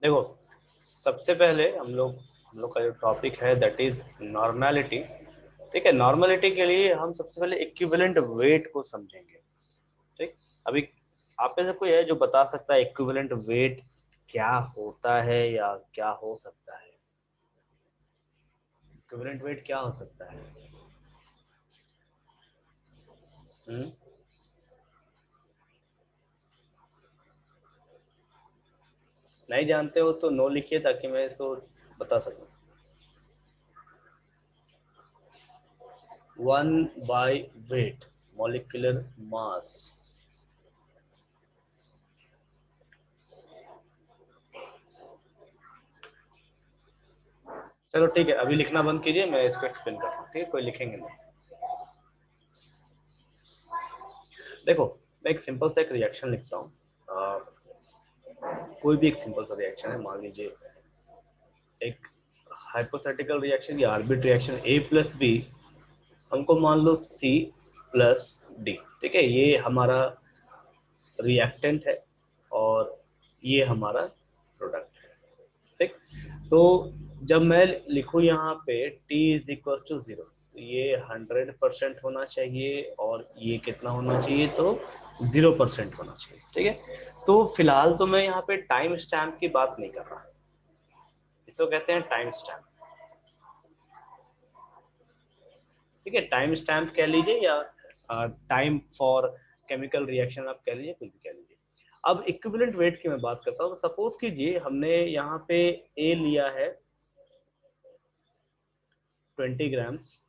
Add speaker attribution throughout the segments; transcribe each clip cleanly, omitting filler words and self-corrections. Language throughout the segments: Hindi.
Speaker 1: देखो, सबसे पहले हम लोग का जो टॉपिक है दैट इज नॉर्मेलिटी। ठीक है, नॉर्मेलिटी के लिए हम सबसे पहले इक्विवेलेंट वेट को समझेंगे। ठीक, अभी आप में से कोई है जो बता सकता है इक्विवेलेंट वेट क्या होता है या क्या हो सकता है? इक्विवेलेंट वेट क्या हो सकता है? हम्म, नहीं जानते हो तो नो लिखिए ताकि मैं इसको बता सकूं। One by weight, molecular mass. चलो ठीक है, अभी लिखना बंद कीजिए, मैं इसको एक्सप्लेन करता हूँ। ठीक है, कोई लिखेंगे नहीं। देखो, मैं एक सिंपल सा एक रिएक्शन लिखता हूँ। कोई भी एक सिंपल सा रिएक्शन है, मान लीजिए एक हाइपोथेटिकल रिएक्शन या आर्बिट रिएक्शन ए प्लस बी, हमको मान लो सी प्लस डी। ठीक है, ये हमारा रिएक्टेंट है और ये हमारा प्रोडक्ट है। ठीक, तो जब मैं लिखूं यहाँ पे t इज इक्वल टू 0, तो ये 100% होना चाहिए और ये कितना होना चाहिए, तो 0% होना चाहिए। ठीक है, तो फिलहाल तो मैं यहाँ पे टाइम स्टैम्प की बात नहीं कर रहा, इसको कहते हैं टाइम स्टैम्प। ठीक है, टाइम स्टैम्प कह लीजिए या टाइम फॉर केमिकल रिएक्शन आप कह लीजिए, कुछ भी कह लीजिए। अब इक्विवेलेंट वेट की मैं बात करता हूँ। सपोज कीजिए हमने यहाँ पे ए लिया है 20 ग्राम्स,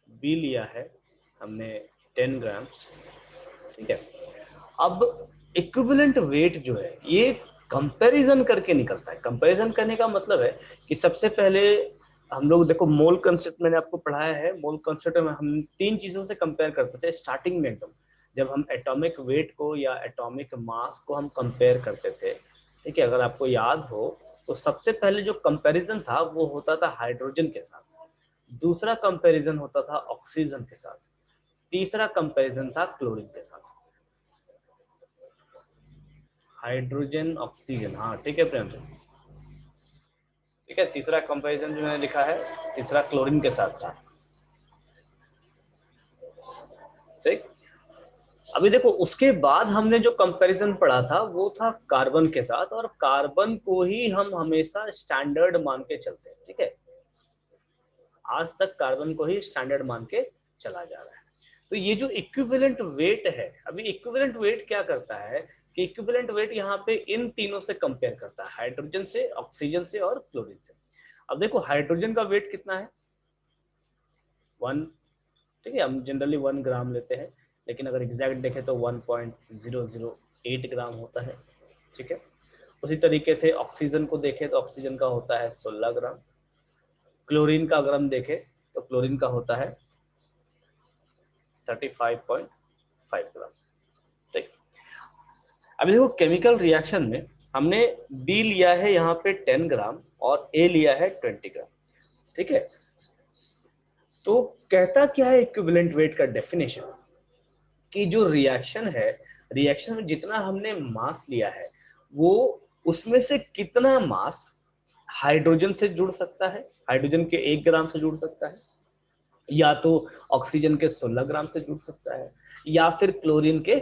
Speaker 1: बी लिया है हमने 10 ग्राम्स। ठीक है, अब इक्विवेलेंट वेट जो है ये कंपैरिजन करके निकलता है। कंपैरिजन करने का मतलब है कि सबसे पहले हम लोग देखो, मोल कंसेप्ट मैंने आपको पढ़ाया है। मोल कंसेप्ट में हम तीन चीजों से कंपेयर करते थे स्टार्टिंग में एकदम, जब हम एटॉमिक वेट को या एटॉमिक मास को हम कंपेयर करते थे। ठीक है, अगर आपको याद हो तो सबसे पहले जो कंपैरिजन था वो होता था हाइड्रोजन के साथ, दूसरा कंपैरिजन होता था ऑक्सीजन के साथ, तीसरा कंपैरिजन था क्लोरीन के साथ। हाइड्रोजन ऑक्सीजन, हाँ ठीक है प्रेम जी। ठीक है, तीसरा कंपैरिजन जो मैंने लिखा है, तीसरा क्लोरीन के साथ था। ठीक, अभी देखो उसके बाद हमने जो कंपैरिजन पढ़ा था वो था कार्बन के साथ, और कार्बन को ही हम हमेशा स्टैंडर्ड मान के चलते हैं। ठीक है, आज तक कार्बन को ही स्टैंडर्ड मान के चला जा रहा है। तो ये जो इक्विवेलेंट वेट है, अभी इक्विवेलेंट वेट क्या करता है कि इक्विवेलेंट वेट यहाँ पे इन तीनों से कंपेयर करता है, हाइड्रोजन से, ऑक्सीजन से और क्लोरीन से। अब देखो हाइड्रोजन का वेट कितना है, 1। ठीक है, हम जनरली 1 ग्राम लेते हैं, लेकिन अगर एग्जैक्ट देखें तो 1.008 ग्राम होता है। ठीक है, उसी तरीके से ऑक्सीजन को देखें तो ऑक्सीजन का होता है 16 ग्राम। क्लोरीन का अगर हम देखें तो क्लोरीन का होता है 35.5 ग्राम। ठीक, अभी देखो केमिकल रिएक्शन में हमने बी लिया है यहाँ पे 10 ग्राम और ए लिया है 20 ग्राम। ठीक है, तो कहता क्या है इक्विवेलेंट वेट का डेफिनेशन, कि जो रिएक्शन है, रिएक्शन में जितना हमने मास लिया है वो उसमें से कितना मास हाइड्रोजन से जुड़ सकता है, हाइड्रोजन के 1 ग्राम से जुड़ सकता है, या तो ऑक्सीजन के 16 ग्राम से जुड़ सकता है, या फिर क्लोरीन के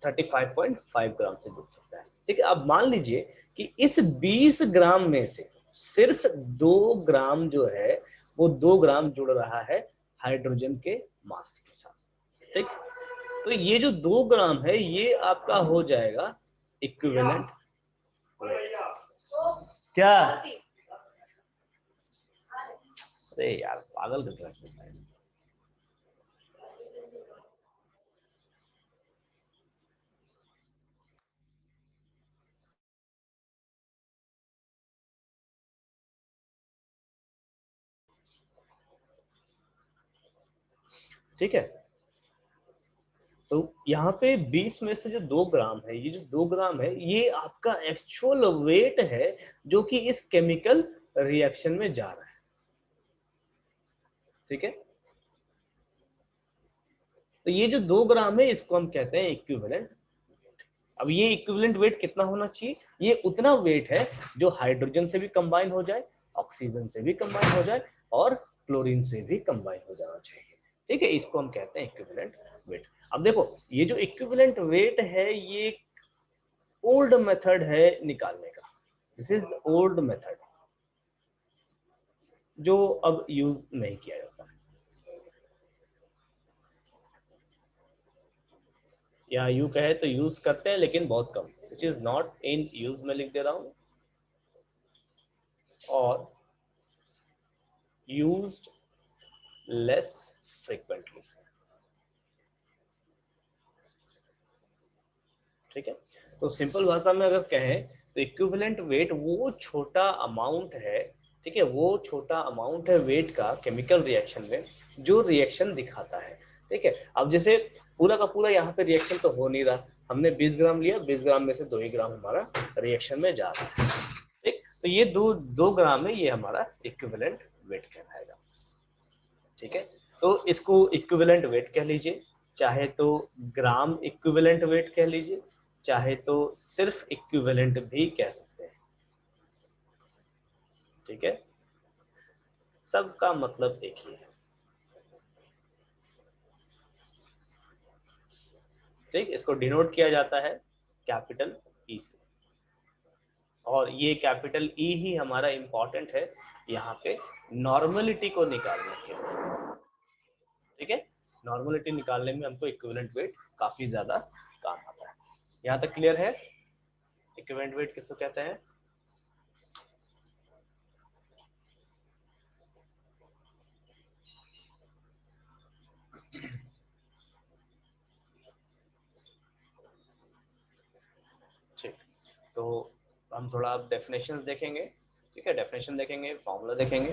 Speaker 1: 35.5 ग्राम से जुड़ सकता है। ठीक है, अब मान लीजिए कि इस 20 ग्राम में से सिर्फ 2 ग्राम जो है वो 2 ग्राम जुड़ रहा है हाइड्रोजन के मास के साथ। ठीक, तो ये जो 2 ग्राम है ये आपका हो जाएगा इक्विवेलेंट। क्या? अरे यार पागल कर रहा है। ठीक है, तो यहाँ पे 20 में से जो 2 ग्राम है, ये जो 2 ग्राम है ये आपका एक्चुअल वेट है जो कि इस केमिकल रिएक्शन में जा रहा है। ठीक है, तो ये जो 2 ग्राम है इसको हम कहते हैं इक्विवेलेंट। अब ये इक्विवेलेंट वेट कितना होना चाहिए, ये उतना वेट है जो हाइड्रोजन से भी कंबाइन हो जाए, ऑक्सीजन से भी कंबाइन हो जाए और क्लोरीन से भी कंबाइन हो जाना चाहिए। ठीक है, इसको हम कहते हैं इक्विवेलेंट वेट। अब देखो ये जो इक्विवेलेंट वेट है ये ओल्ड मेथड है निकालने का, दिस इज ओल्ड मेथड जो अब यूज नहीं किया जाता है, या यू कहे तो यूज करते हैं लेकिन बहुत कम, which is not in use में लिख दे रहा हूं, और यूज्ड लेस फ्रीक्वेंटली। ठीक है, तो सिंपल भाषा में अगर कहें तो इक्विवेलेंट वेट वो छोटा अमाउंट है, ठीक है, वो छोटा अमाउंट है वेट का केमिकल रिएक्शन में जो रिएक्शन दिखाता है। ठीक है, अब जैसे पूरा का पूरा यहाँ पे रिएक्शन तो हो नहीं रहा, हमने 20 ग्राम लिया, 20 ग्राम में से 2 ही ग्राम हमारा रिएक्शन में जा रहा है। ठीक, तो ये दो ग्राम है, ये हमारा इक्विवेलेंट वेट कहलाएगा। ठीक है, तो इसको इक्विवेलेंट वेट कह लीजिए, चाहे तो ग्राम इक्विवेलेंट वेट कह लीजिए, चाहे तो सिर्फ इक्विवेलेंट भी कह सकते हैं। ठीक है, सबका मतलब एक ही है। ठीक, इसको डिनोट किया जाता है कैपिटल ई से, और ये कैपिटल ई ही हमारा इंपॉर्टेंट है यहाँ पे नॉर्मलिटी को निकालने के लिए। ठीक है, नॉर्मलिटी निकालने में हमको इक्विवेलेंट वेट काफी ज्यादा काम आता है। यहाँ तक क्लियर है इक्विवेलेंट वेट किसको कहते हैं? ठीक, तो हम थोड़ा डेफिनेशन देखेंगे। ठीक है, डेफिनेशन देखेंगे, फॉर्मूला देखेंगे।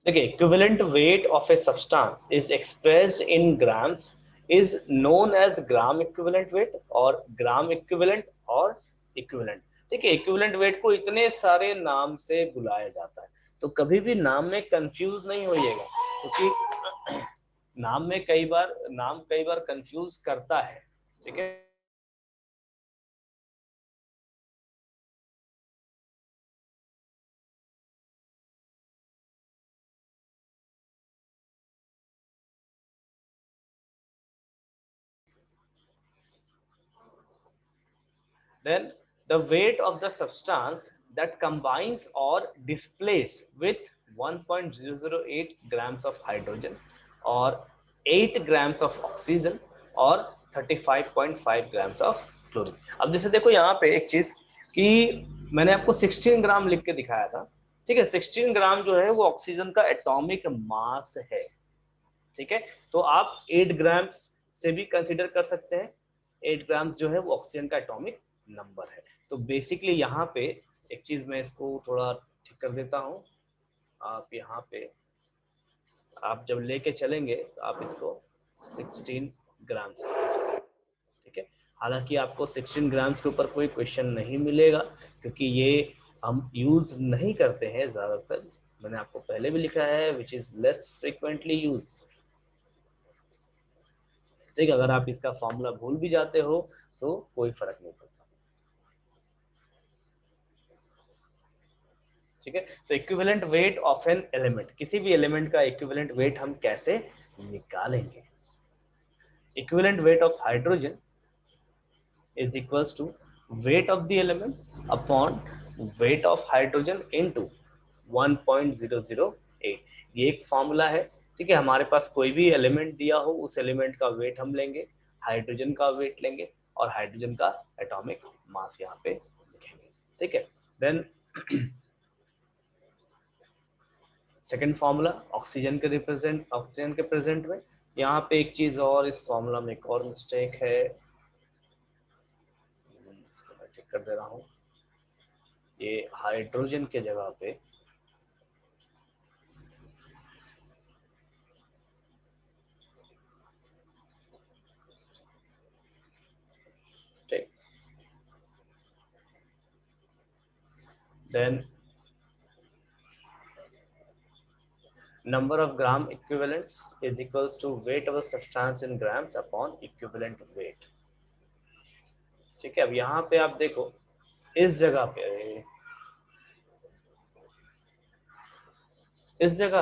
Speaker 1: देखिए, equivalent weight of a substance is expressed in grams is known as gram equivalent weight और ग्राम इक्विवेलेंट और इक्विवेलेंट। ठीक है, इक्विवेलेंट वेट को इतने सारे नाम से बुलाया जाता है, तो कभी भी नाम में कंफ्यूज नहीं होइएगा, क्योंकि नाम कई बार कंफ्यूज करता है। ठीक है, then the weight of the substance that combines or displays with 1.008 grams of hydrogen or 8 grams of oxygen और 35.5 grams of क्लोरीन। अब जैसे देखो यहाँ पे एक चीज कि मैंने आपको 16 ग्राम लिख के दिखाया था। ठीक है, 16 ग्राम जो है वो ऑक्सीजन का एटॉमिक मास है। ठीक है, तो आप 8 ग्राम्स से भी कंसीडर कर सकते हैं, 8 ग्राम्स जो है वो ऑक्सीजन का एटॉमिक नंबर है। तो बेसिकली यहाँ पे एक चीज मैं इसको थोड़ा ठीक कर देता हूँ, आप यहाँ पे आप जब लेके चलेंगे तो आप इसको 16 ग्राम्स लेके चलेंगे। ठीक है, हालांकि आपको 16 ग्राम्स के ऊपर कोई क्वेश्चन नहीं मिलेगा, क्योंकि ये हम यूज नहीं करते हैं ज्यादातर, मैंने आपको पहले भी लिखा है which is less frequently use. ठीक है, अगर आप इसका फॉर्मूला भूल भी जाते हो तो कोई फर्क नहीं पड़ता। ठीक है, तो equivalent weight of an element, किसी भी एलिमेंट का इक्विवेलेंट वेट हम कैसे निकालेंगे? Equivalent weight of hydrogen is equals to weight of the element upon weight of hydrogen into 1.008। ये एक फॉर्मूला है। ठीक है, हमारे पास कोई भी एलिमेंट दिया हो उस एलिमेंट का वेट हम लेंगे, हाइड्रोजन का वेट लेंगे और हाइड्रोजन का एटॉमिक मास यहाँ पे लिखेंगे। ठीक है, देन सेकेंड फॉर्मूला ऑक्सीजन के प्रेजेंट में, यहाँ पे एक चीज और, इस फॉर्मूला में एक और मिस्टेक है, इसको मैं ठीक कर दे रहा हूँ। ये हाइड्रोजन के जगह पे ठीक, then number of gram equivalents is equals to weight of the substance in grams upon equivalent weight. ठीक है, अब यहाँ पे आप देखो इस जगह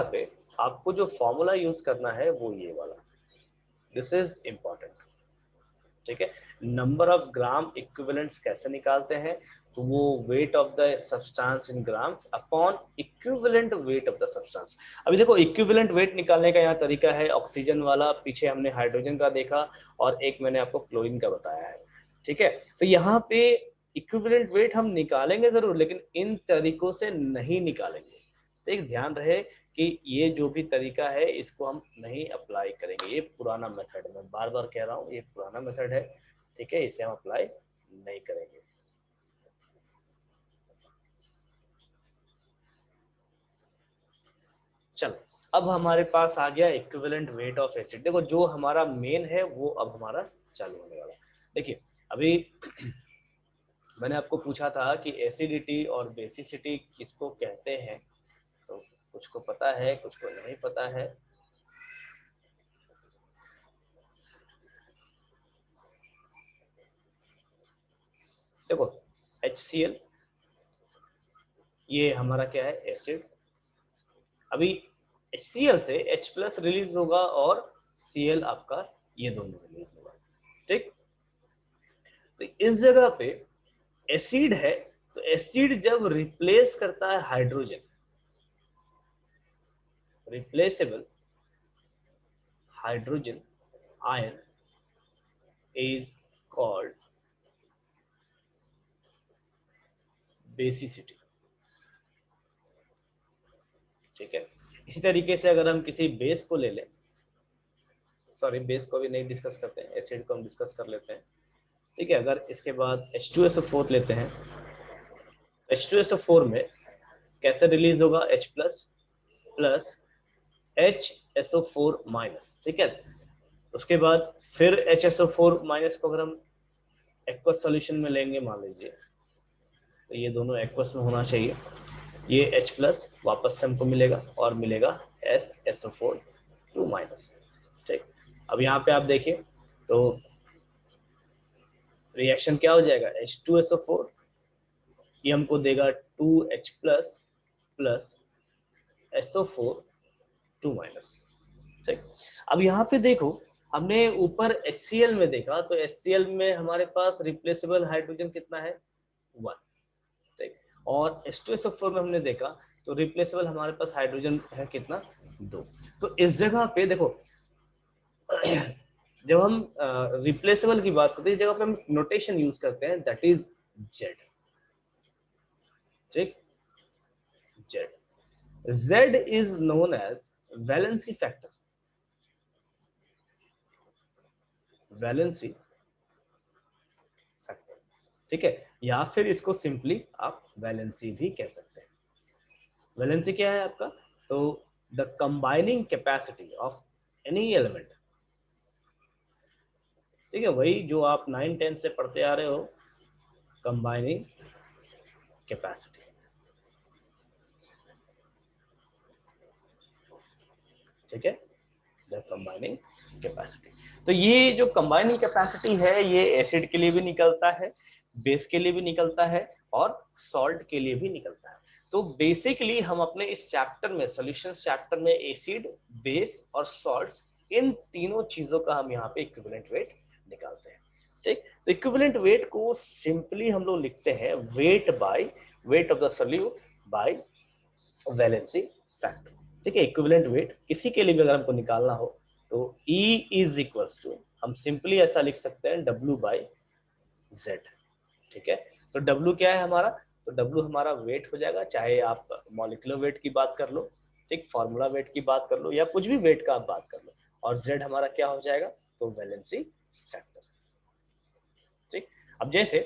Speaker 1: पे आपको जो फॉर्मूला यूज करना है वो ये वाला, दिस इज इंपॉर्टेंट। ठीक है, नंबर ऑफ ग्राम इक्विवेलेंट्स कैसे निकालते हैं, तो वो wait of the substance in grams upon equivalent weight of the substance. अभी देखो इक्विवेलेंट वेट निकालने का यहाँ तरीका है ऑक्सीजन वाला, पीछे हमने हाइड्रोजन का देखा और एक मैंने आपको क्लोरीन का बताया है। ठीक है, तो यहाँ पे इक्विवेलेंट वेट हम निकालेंगे जरूर, लेकिन इन तरीकों से नहीं निकालेंगे। तो एक ध्यान रहे कि ये जो भी तरीका है इसको हम नहीं अप्लाई करेंगे, ये पुराना मेथड, मैं बार बार कह रहा हूँ ये पुराना मेथड है। ठीक है, इसे हम अप्लाई नहीं करेंगे। चलो, अब हमारे पास आ गया इक्विवेलेंट वेट ऑफ एसिड। देखो जो हमारा मेन है वो अब हमारा चालू होने वाला। देखिए अभी मैंने आपको पूछा था कि एसिडिटी और बेसिसिटी किसको कहते हैं, तो कुछ को पता है कुछ को नहीं पता है। देखो HCl ये हमारा क्या है, एसिड। अभी HCl से H प्लस रिलीज होगा और Cl आपका ये दोनों रिलीज होगा। ठीक, तो इस जगह पे एसिड है, तो एसिड जब रिप्लेस करता है hydrogen, replaceable hydrogen ion is called basicity. ठीक है, इसी तरीके से अगर हम किसी बेस को ले लें, सॉरी बेस को भी नहीं डिस्कस करते हैं, एसिड को हम डिस्कस कर लेते हैं। ठीक है, अगर इसके बाद H2SO4 लेते हैं, H2SO4 में कैसे रिलीज होगा, H plus plus HSO4 minus. ठीक है, उसके बाद फिर HSO4 माइनस को अगर हम एक्वस सॉल्यूशन में लेंगे, मान लीजिए तो ये दोनों एक्वस में होना चाहिए, ये H प्लस वापस से हमको मिलेगा और मिलेगा SSO4 2 माइनस। ठीक, अब यहाँ पे आप देखिए तो रिएक्शन क्या हो जाएगा, H2SO4 ये हमको देगा 2H plus plus SO4 2 minus. ठीक, अब यहाँ पे देखो हमने ऊपर HCl में देखा, तो HCl में हमारे पास रिप्लेसेबल हाइड्रोजन कितना है, 1। ठीक, और H2SO4 में हमने देखा तो रिप्लेसेबल हमारे पास हाइड्रोजन है कितना, 2। तो इस जगह पे देखो जब हम रिप्लेसेबल की बात करते हैं, इस जगह पे हम नोटेशन यूज करते हैं, दैट इज Z। ठीक, Z is known as valency factor, valency factor. ठीक है, या फिर इसको सिंपली आप वैलेंसी भी कह सकते हैं। वैलेंसी क्या है आपका, तो the combining capacity of any element. ठीक है, वही जो आप 9-10 से पढ़ते आ रहे हो, कंबाइनिंग कैपेसिटी। ठीक है, द कंबाइनिंग कैपेसिटी। तो ये जो कंबाइनिंग कैपेसिटी है ये एसिड के लिए भी निकलता है, बेस के लिए भी निकलता है और सॉल्ट के लिए भी निकलता है। तो बेसिकली हम अपने इस चैप्टर में, सॉल्यूशन चैप्टर में, एसिड, बेस और सॉल्ट्स, इन तीनों चीजों का हम यहाँ पे इक्विवेलेंट वेट निकालते हैं। ठीक, तो इक्विवेलेंट वेट को सिंपली हम लोग लिखते हैं wait of the solute bye valency factor. ठीक है, इक्विवेलेंट वेट किसी के लिए भी अगर हमको निकालना हो तो E इज इक्वल्स टू, हम सिंपली ऐसा लिख सकते हैं, W बाई Z। ठीक है, तो W क्या है हमारा, तो W हमारा वेट हो जाएगा, चाहे आप मॉलिक्यूलर वेट की बात कर लो, ठीक, फॉर्मूला वेट की बात कर लो, या कुछ भी वेट का आप बात कर लो, और Z हमारा क्या हो जाएगा, तो वैलेंसी फैक्टर। ठीक, अब जैसे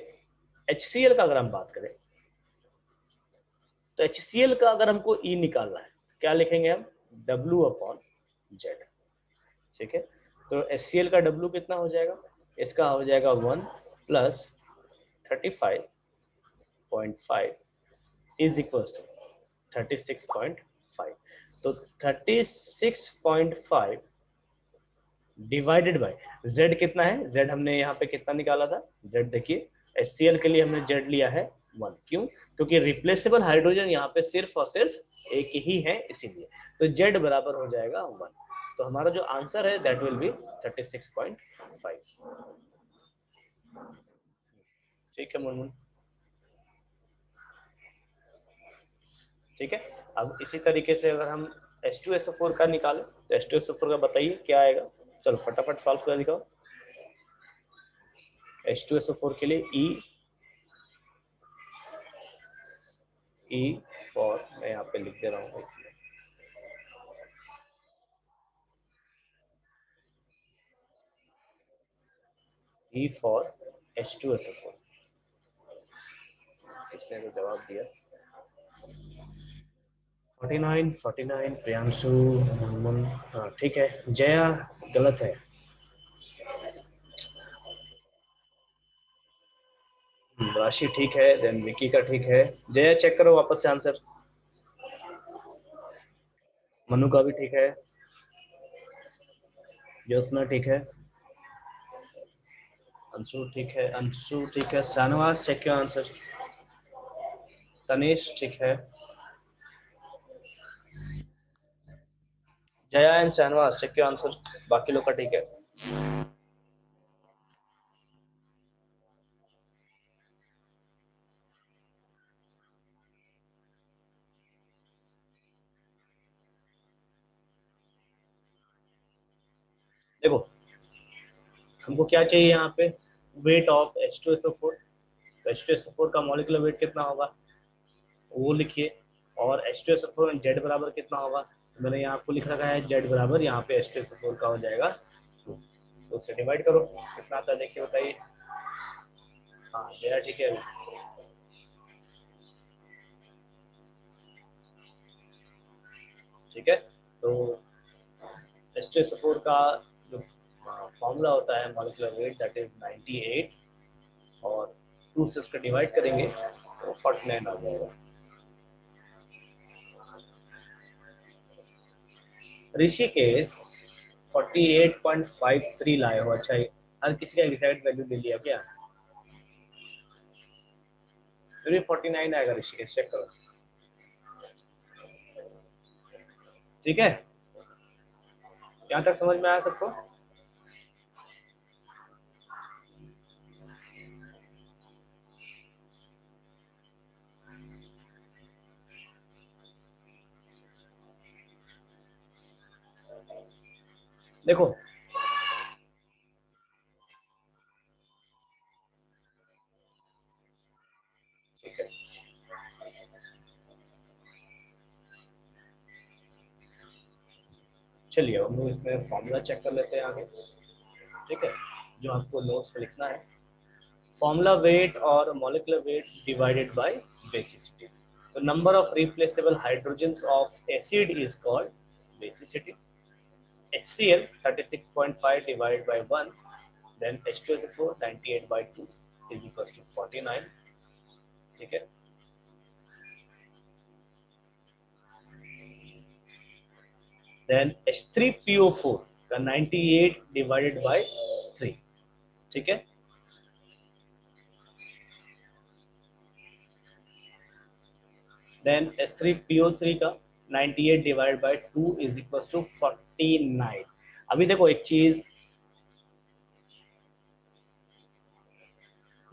Speaker 1: HCl का अगर हम बात करें, तो HCl का अगर हमको E निकालना है तो क्या लिखेंगे हम, W अपॉन Z। ठीक है, तो HCl का W कितना हो जाएगा, इसका हो जाएगा 1 प्लस 35.5 इज इक्वल टू 36.5। तो 36.5 डिवाइडेड बाय z कितना है, z हमने यहाँ पे कितना निकाला था, z देखिए HCl के लिए हमने z लिया है 1। क्यों? क्योंकि रिप्लेसेबल हाइड्रोजन यहाँ पे सिर्फ और सिर्फ एक ही है, इसीलिए तो z बराबर हो जाएगा 1। तो हमारा जो आंसर है दैट विल बी 36.5। ठीक है मुनमुन, ठीक है। अब इसी तरीके से अगर हम H2SO4 का निकालें तो H2SO4 का बताइए क्या आएगा, चलो फटाफट सॉल्व कर दिखाओ। H2SO4 के लिए E फॉर, मैं यहाँ पे लिख दे रहा हूँ, E फॉर H2SO4। किसने तो जवाब दिया 49 प्रियांशु मुनमुन, हाँ ठीक है। जया गलत है, राशि ठीक है, देन विकी का ठीक है। जया चेक करो वापस से आंसर। मनु का भी ठीक है, ज्योत्सना ठीक है, अंशु ठीक है, अंशु ठीक है, Shahnawaz check your answer, Tanish ठीक है, Jaya and Shahnawaz check your answer, बाकी लोग का ठीक है। देखो हमको क्या चाहिए यहाँ पे, वेट ऑफ H2SO4, तो H2SO4 का मॉलिक्यूलर वेट कितना होगा वो लिखिए, और H2SO4 में Z बराबर कितना होगा, तो मैंने यहाँ आपको लिख रखा है Z बराबर यहाँ पे H2SO4 का हो जाएगा 2, तो उससे डिवाइड करो कितना आता है देखिए बताइए। हाँ जया ठीक है, ठीक है। तो H2SO4 का जो फॉर्मूला होता है मॉलिक्यूलर वेट दैट इज 98, और 2 से उसका डिवाइड करेंगे तो 49 आ जाएगा। ऋषिकेश 48.53 लाए हो, अच्छा हर किसी का एग्जैक्ट वैल्यू ले लिया क्या, फिर भी 49 आएगा ऋषिकेश, चेक करो, ठीक है। यहाँ तक समझ में आया सबको? देखो ठीक है, चलिए हम लोग इसमें फॉर्मूला चेक कर लेते हैं आगे, ठीक है, जो आपको नोट्स में लिखना है, फॉर्मूला वेट और molecular weight divided by basicity. तो number of replaceable hydrogens of acid is called basicity. HCl 36.5 divided by 1, then H2SO4 98 by 2 is equals to 49, ठीक है। Then H3PO4 का 98 divided by 3, ठीक है। Then H3PO3 का 98 divided by 2 is equals to 49। अभी देखो एक चीज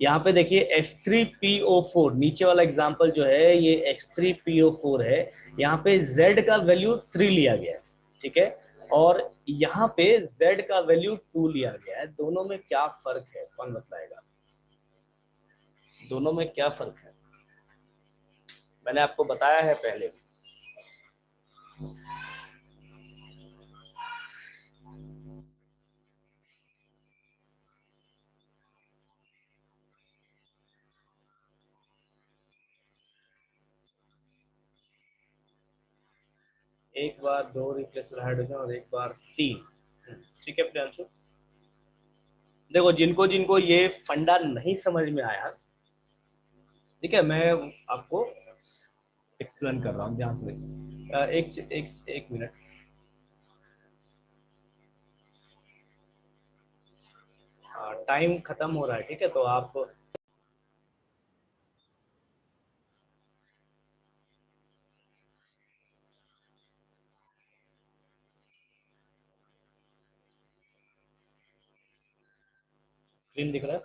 Speaker 1: यहाँ पे देखिए H3PO4 नीचे वाला एग्जांपल जो है ये H3PO4 है, यहाँ पे Z का वैल्यू 3 लिया गया है, ठीक है, और यहाँ पे Z का वैल्यू 2 लिया गया है, दोनों में क्या फर्क है कौन बताएगा, दोनों में क्या फर्क है, मैंने आपको बताया है पहले। एक बार 2 रिप्लेसर हाइड्रोजन और एक बार 3, ठीक है प्रियांशु। देखो जिनको जिनको ये फंडा नहीं समझ में आया, ठीक है, मैं आपको एक्सप्लेन कर रहा हूँ, ध्यान से देखिए। एक मिनट। टाइम खत्म हो रहा है, ठीक है, तो आप स्क्रीन दिख रहा है?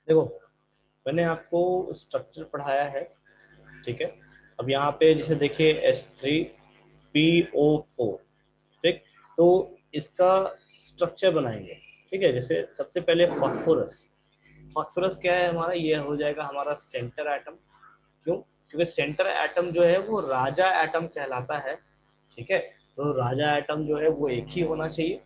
Speaker 1: देखो, मैंने आपको स्ट्रक्चर पढ़ाया है, ठीक है। अब यहाँ पे जैसे देखिए H3PO4, ठीक। तो इसका स्ट्रक्चर बनाएंगे, ठीक है। जैसे सबसे पहले फास्फोरस। फास्फोरस क्या है हमारा, ये हो जाएगा हमारा सेंटर एटम। क्यों? क्योंकि सेंटर एटम जो है वो राजा एटम कहलाता है, ठीक है। तो राजा एटम जो है वो एक ही होना चाहिए,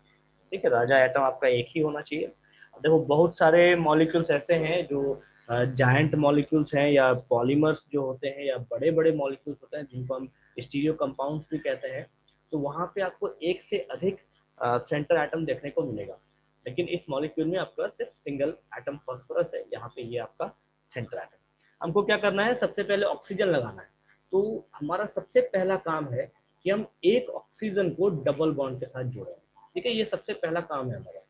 Speaker 1: ठीक है। राजा एटम आपका एक ही होना चाहिए। देखो, बहुत सारे मॉलिक्यूल्स ऐसे हैं जो जायंट मॉलिक्यूल्स हैं, या पॉलीमर्स जो होते हैं, या बड़े बड़े मॉलिक्यूल्स होते हैं जिनको हम स्टीरियो कंपाउंड्स भी कहते हैं। तो वहाँ पे आपको एक से अधिक सेंटर एटम देखने को मिलेगा, लेकिन इस मॉलिक्यूल में आपका सिर्फ सिंगल एटम फास्फोरस है। यहाँ पे ये आपका सेंटर एटम। हमको क्या करना है, सबसे पहले ऑक्सीजन लगाना है। तो हमारा सबसे पहला काम है कि हम एक ऑक्सीजन को डबल बॉन्ड के साथ जोड़ें, ठीक है। ये सबसे पहला काम है हमारा।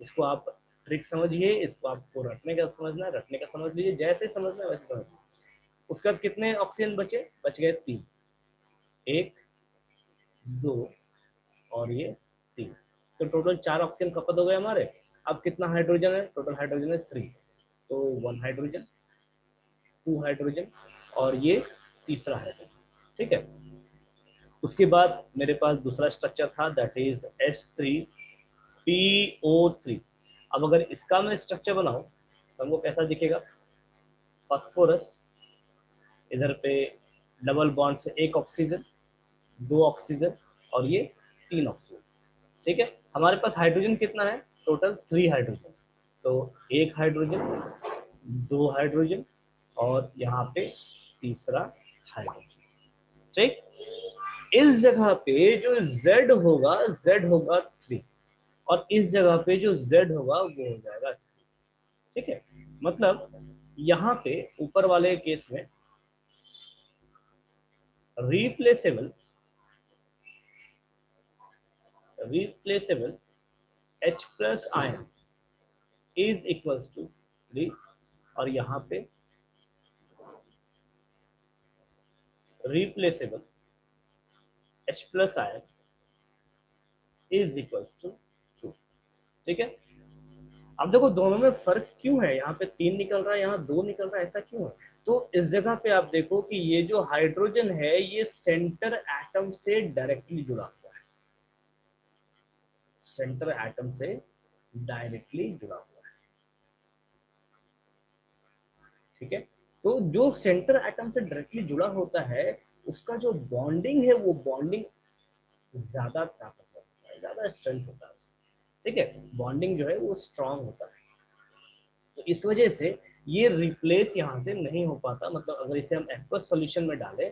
Speaker 1: इसको आप ट्रिक समझिए, इसको आपको रटने का समझना है, रटने का समझ लीजिए, जैसे समझना है वैसे समझ लीजिए। उसके बाद कितने ऑक्सीजन बचे? बच गए 3। 1, 2 और ये 3। तो टोटल 4 ऑक्सीजन खपत हो गए हमारे। अब कितना हाइड्रोजन है? टोटल हाइड्रोजन है 3। तो 1 हाइड्रोजन, 2 हाइड्रोजन और ये तीसरा हाइड्रोजन, ठीक है। उसके बाद मेरे पास दूसरा स्ट्रक्चर था, दैट इज H3PO3। अब अगर इसका मैं स्ट्रक्चर बनाऊं तो हमको कैसा दिखेगा? फास्फोरस, इधर पे डबल बॉन्ड से एक ऑक्सीजन, 2 ऑक्सीजन और ये 3 ऑक्सीजन, ठीक है। हमारे पास हाइड्रोजन कितना है? Total 3 hydrogen. तो 1 हाइड्रोजन, 2 हाइड्रोजन और यहाँ पे तीसरा हाइड्रोजन, ठीक। इस जगह पे जो Z होगा, Z होगा 3, और इस जगह पे जो Z होगा वो हो जाएगा 3, ठीक है। मतलब यहाँ पे ऊपर वाले केस में replaceable replaceable H plus ion is equals to 3, और यहाँ पे replaceable H plus ion is equals to 2, ठीक है। अब देखो दोनों में फर्क क्यों है, यहाँ पे 3 निकल रहा है, यहाँ 2 निकल रहा है, ऐसा क्यों है? तो इस जगह पे आप देखो कि ये जो हाइड्रोजन है ये सेंटर एटम से डायरेक्टली जुड़ा हुआ है, सेंटर एटम से डायरेक्टली जुड़ा हुआ है, ठीक है। तो जो सेंटर एटम से डायरेक्टली जुड़ा होता है उसका जो बॉन्डिंग है वो बॉन्डिंग ज्यादा ताकतवर होता है, ज्यादा स्ट्रेंथ होता है, ठीक है। बॉन्डिंग जो है वो स्ट्रांग होता है। तो इस वजह से ये रिप्लेस यहाँ से नहीं हो पाता। मतलब अगर इसे हम एक्वस सॉल्यूशन में डालें,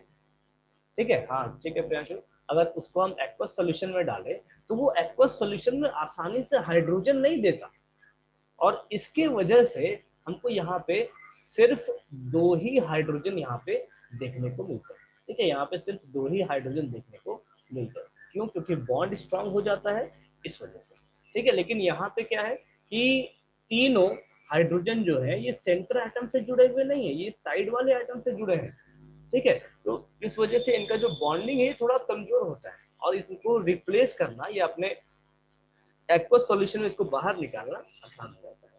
Speaker 1: ठीक है, हाँ ठीक है प्रियांशु, अगर उसको हम एक्वस सॉल्यूशन में डालें तो वो एक्वस सॉल्यूशन में आसानी से हाइड्रोजन नहीं देता, और इसके वजह से हमको यहाँ पे सिर्फ 2 ही हाइड्रोजन यहाँ पे देखने को मिलते हैं, ठीक है। यहाँ पे सिर्फ 2 ही हाइड्रोजन देखने को मिलते हैं। क्यों? क्योंकि बॉन्ड स्ट्रांग हो जाता है इस वजह से, ठीक है। लेकिन यहाँ पे क्या है कि तीनों हाइड्रोजन जो है ये सेंटर एटम से जुड़े हुए नहीं है, ये साइड वाले एटम से जुड़े हैं, ठीक है। तो इस वजह से इनका जो बॉन्डिंग है थोड़ा कमजोर होता है, और इसको रिप्लेस करना या अपने एक्वस सॉल्यूशन में इसको बाहर निकालना आसान हो जाता है,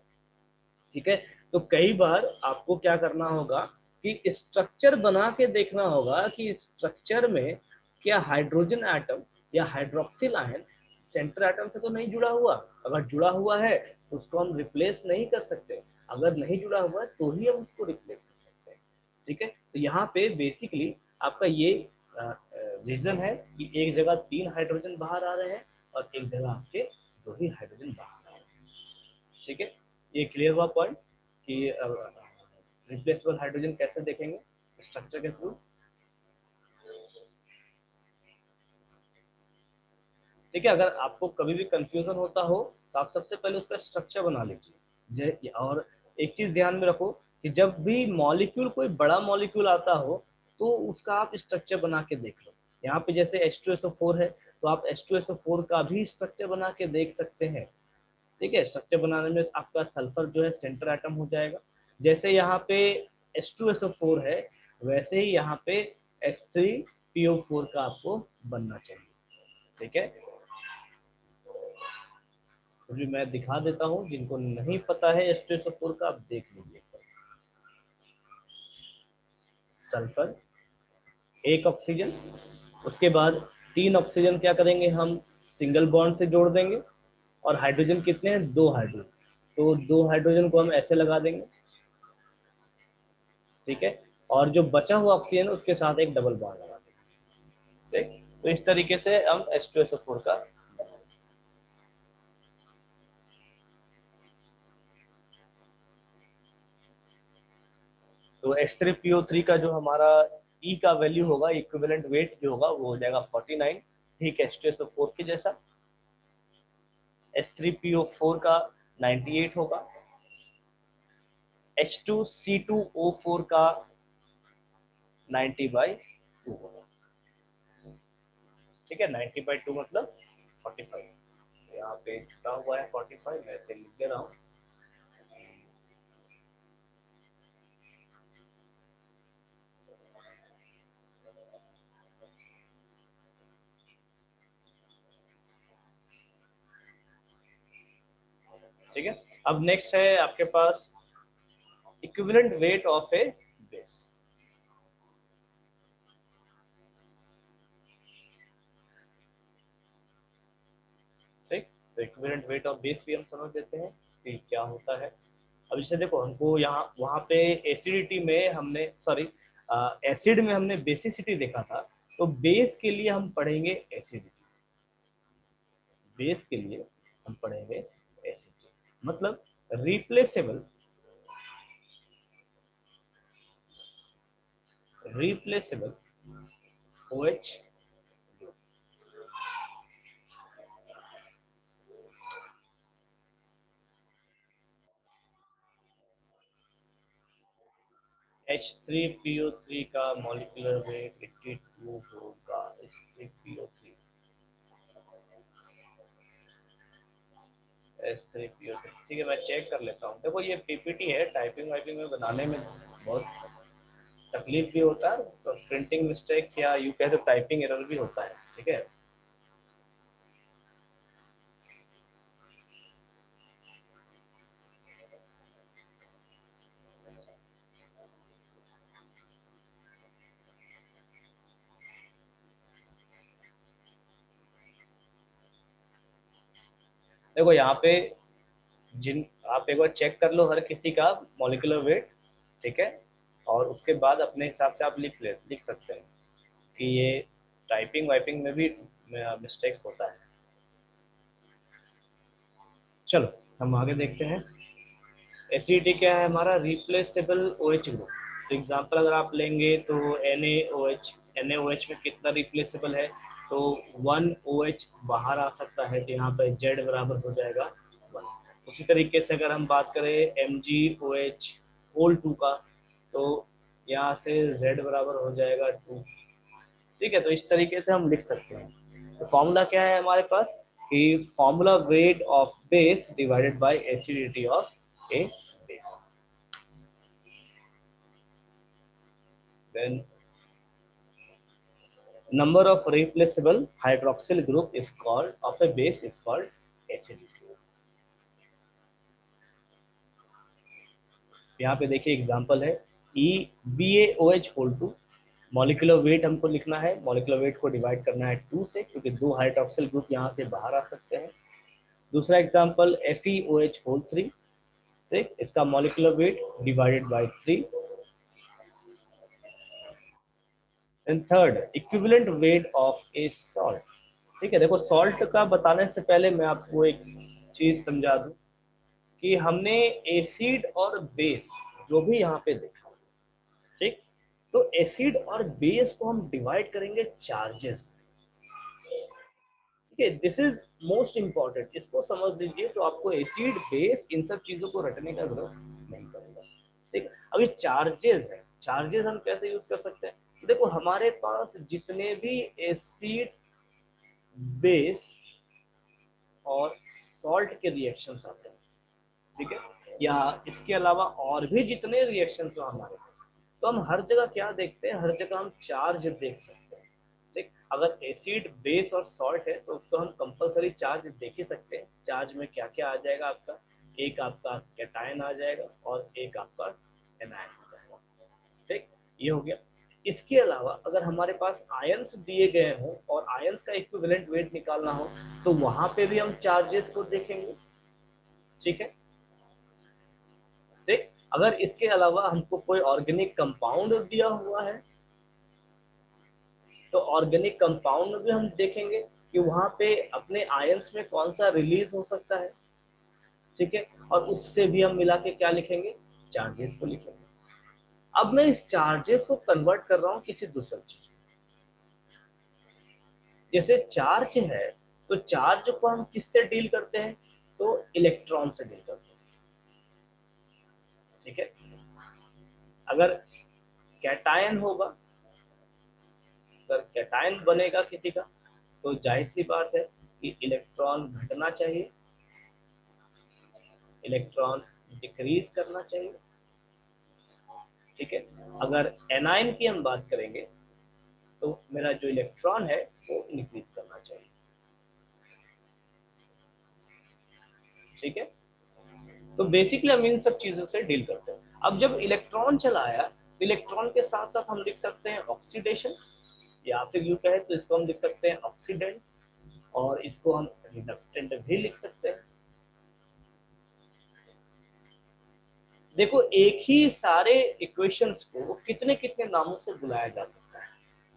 Speaker 1: ठीक है। तो कई बार आपको क्या करना होगा कि स्ट्रक्चर बना के देखना होगा कि स्ट्रक्चर में क्या हाइड्रोजन एटम या हाइड्रोक्सिल आयन सेंटर एटम से तो नहीं जुड़ा हुआ। अगर जुड़ा हुआ है तो उसको हम रिप्लेस नहीं कर सकते, अगर नहीं जुड़ा हुआ है तो ही हम उसको रिप्लेस कर सकते हैं, ठीक है, तो यहाँ पे बेसिकली आपका ये रीजन है कि एक जगह 3 हाइड्रोजन बाहर आ रहे हैं और एक जगह आपके 2 ही हाइड्रोजन बाहर आ रहे हैं। ठीक है, ये क्लियर हुआ पॉइंट कि रिप्लेसेबल हाइड्रोजन कैसे देखेंगे स्ट्रक्चर के थ्रू। ठीक है, अगर आपको कभी भी कंफ्यूजन होता हो तो आप सबसे पहले उसका स्ट्रक्चर बना लीजिए। और एक चीज ध्यान में रखो कि जब भी मॉलिक्यूल कोई बड़ा मॉलिक्यूल आता हो तो उसका आप स्ट्रक्चर बना के देख लो। यहाँ पे जैसे H2SO4 है तो आप H2SO4 का भी स्ट्रक्चर बना के देख सकते हैं। ठीक है, स्ट्रक्चर बनाने में आपका सल्फर जो है सेंटर एटम हो जाएगा। जैसे यहाँ पे H2SO4 है वैसे ही यहाँ पे H3PO4 का आपको बनना चाहिए। ठीक है, तो भी मैं दिखा देता हूँ, जिनको नहीं पता है H2SO4 का आप देख लीजिए। सल्फर, एक ऑक्सीजन, उसके बाद 3 ऑक्सीजन क्या करेंगे हम सिंगल बॉन्ड से जोड़ देंगे और हाइड्रोजन कितने हैं 2 हाइड्रोजन, तो 2 हाइड्रोजन को हम ऐसे लगा देंगे। ठीक है, और जो बचा हुआ ऑक्सीजन उसके साथ एक डबल बॉन्ड लगा देंगे। ठीक, तो इस तरीके से हम H2SO4 का तो H3PO3 का जो हमारा E का वैल्यू होगा इक्विवेलेंट वेट जो होगा वो हो जाएगा 49। ठीक है, H2SO4 के जैसा। H3PO4 का 98 होगा। H2C2O4 का 90/2 होगा। ठीक है, 90/2 मतलब 45। यहाँ पे छुटा हुआ है 45, मैं ऐसे लिख दे रहा हूँ। ठीक है, अब नेक्स्ट है आपके पास equivalent weight of a base. ठीक, तो इक्विवेलेंट वेट ऑफ बेस भी हम समझ लेते हैं कि क्या होता है। अब इसे देखो, हमको यहाँ वहाँ पे एसिडिटी में हमने सॉरी एसिड में हमने बेसिसिटी देखा था, तो बेस के लिए हम पढ़ेंगे एसिडिटी। बेस के लिए हम पढ़ेंगे एसिडिटी, मतलब रिप्लेसेबल रिप्लेसेबल OH H3PO3 का मॉलिक्यूलर वेट 82 होगा। H3PO3 H3PO3 ठीक है, मैं चेक कर लेता हूँ। देखो ये पीपीटी है, टाइपिंग वाइपिंग में बनाने में बहुत तकलीफ भी होता है, तो प्रिंटिंग मिस्टेक्स या यू कहे तो टाइपिंग एरर भी होता है। ठीक है, देखो यहाँ पे जिन आप एक बार चेक कर लो हर किसी का मॉलिक्यूलर वेट। ठीक है, और उसके बाद अपने हिसाब से आप लिख सकते हैं कि ये टाइपिंग वाइपिंग में भी मिस्टेक्स होता है। चलो हम आगे देखते हैं। एसिडिटी क्या है हमारा रिप्लेसेबल OH ग्रुप। तो एग्जांपल अगर आप लेंगे तो NaOH, NaOH में कितना रिप्लेसेबल है, तो 1 OH बाहर आ सकता है, तो यहाँ पर Z बराबर हो जाएगा 1। उसी तरीके से अगर हम बात करें MgOH होल 2 का, तो यहाँ से Z बराबर हो जाएगा 2। ठीक है, तो इस तरीके से हम लिख सकते हैं। तो फॉर्मूला क्या है हमारे पास कि formula weight of base divided by acidity of a base. Then number of replaceable hydroxyl group is called of a base is called acidity। यहाँ पे देखिए एग्जांपल है BaOH होल 2। मॉलिक्यूलर वेट हमको लिखना है, मॉलिक्यूलर वेट को डिवाइड करना है 2 से, क्योंकि 2 हाइड्रोक्सिल ग्रुप यहाँ से बाहर आ सकते हैं। दूसरा एग्जांपल FeOH होल 3। ठीक, इसका molecular weight divided bye 3। And third equivalent weight of A salt. ठीक है, देखो सॉल्ट का बताने से पहले मैं आपको एक चीज समझा दूं कि हमने एसिड और बेस जो भी यहाँ पे देखा, ठीक, तो एसिड और बेस को हम डिवाइड करेंगे चार्जेस। ठीक है, दिस इज मोस्ट इंपॉर्टेंट, इसको समझ लीजिए तो आपको एसिड बेस इन सब चीजों को रटने का जरूरत नहीं पड़ेगा। ठीक, अब ये चार्जेस है, चार्जेस हम कैसे यूज कर सकते हैं? तो देखो हमारे पास जितने भी एसिड बेस और सॉल्ट के रिएक्शंस आते हैं, ठीक है, या इसके अलावा और भी जितने रिएक्शंस हो हमारे पास, तो हम हर जगह क्या देखते हैं, हर जगह हम चार्ज देख सकते हैं। ठीक, अगर एसिड बेस और सॉल्ट है तो उसको हम कंपलसरी चार्ज देख ही सकते हैं। चार्ज में क्या क्या आ जाएगा आपका, एक आपका कैटायन आ जाएगा और एक आपका एनायन आ जाएगा। ठीक, ये हो गया। इसके अलावा अगर हमारे पास आयंस दिए गए हों और आयंस का इक्विवेलेंट वेट निकालना हो तो वहां पे भी हम चार्जेस को देखेंगे। ठीक है, ठीक, अगर इसके अलावा हमको कोई ऑर्गेनिक कंपाउंड दिया हुआ है तो ऑर्गेनिक कंपाउंड भी हम देखेंगे कि वहां पे अपने आयंस में कौन सा रिलीज हो सकता है। ठीक है, और उससे भी हम मिला के क्या लिखेंगे, चार्जेस को लिखेंगे। अब मैं इस चार्जेस को कन्वर्ट कर रहा हूं किसी दूसरी चीज, जैसे चार्ज है तो चार्ज को हम किससे डील करते हैं, तो इलेक्ट्रॉन से डील करते हैं। ठीक है, अगर कैटायन होगा, अगर कैटायन बनेगा किसी का तो जाहिर सी बात है कि इलेक्ट्रॉन घटना चाहिए, इलेक्ट्रॉन डिक्रीज करना चाहिए। ठीक है, अगर एनायन की हम बात करेंगे तो मेरा जो इलेक्ट्रॉन है वो इंक्रीज करना चाहिए। ठीक है, तो बेसिकली हम इन सब चीजों से डील करते हैं। अब जब इलेक्ट्रॉन चला आया तो इलेक्ट्रॉन के साथ साथ हम लिख सकते हैं ऑक्सीडेशन, या फिर यूं कहे तो इसको हम लिख सकते हैं ऑक्सीडेंट, और इसको हम रिडक्टेंट भी लिख सकते हैं। देखो एक ही सारे इक्वेशंस को कितने कितने नामों से बुलाया जा सकता है।